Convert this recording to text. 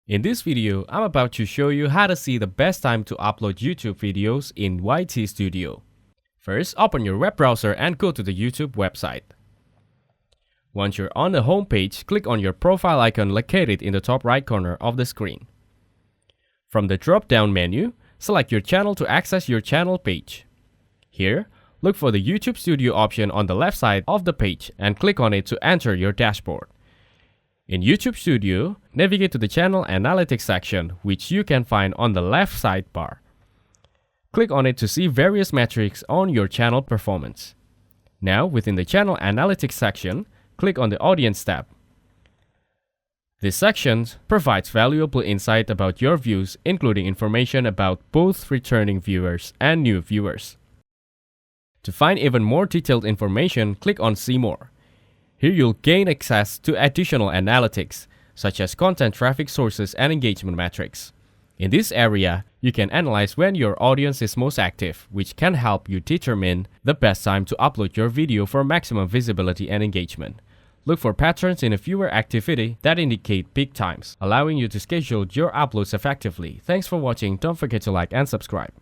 In this video, I'm about to show you how to see the best time to upload YouTube videos in YT Studio. First, open your web browser and go to the YouTube website. Once you're on the home page, click on your profile icon located in the top right corner of the screen. From the drop-down menu, select your channel to access your channel page. Here, look for the YouTube Studio option on the left side of the page and click on it to enter your dashboard. In YouTube Studio, navigate to the Channel Analytics section, which you can find on the left sidebar. Click on it to see various metrics on your channel performance. Now, within the Channel Analytics section, click on the Audience tab. This section provides valuable insight about your views, including information about both returning viewers and new viewers. To find even more detailed information, click on See More. Here you'll gain access to additional analytics, such as content traffic sources and engagement metrics. In this area, you can analyze when your audience is most active, which can help you determine the best time to upload your video for maximum visibility and engagement. Look for patterns in a viewer activity that indicate peak times, allowing you to schedule your uploads effectively. Thanks for watching. Don't forget to like and subscribe.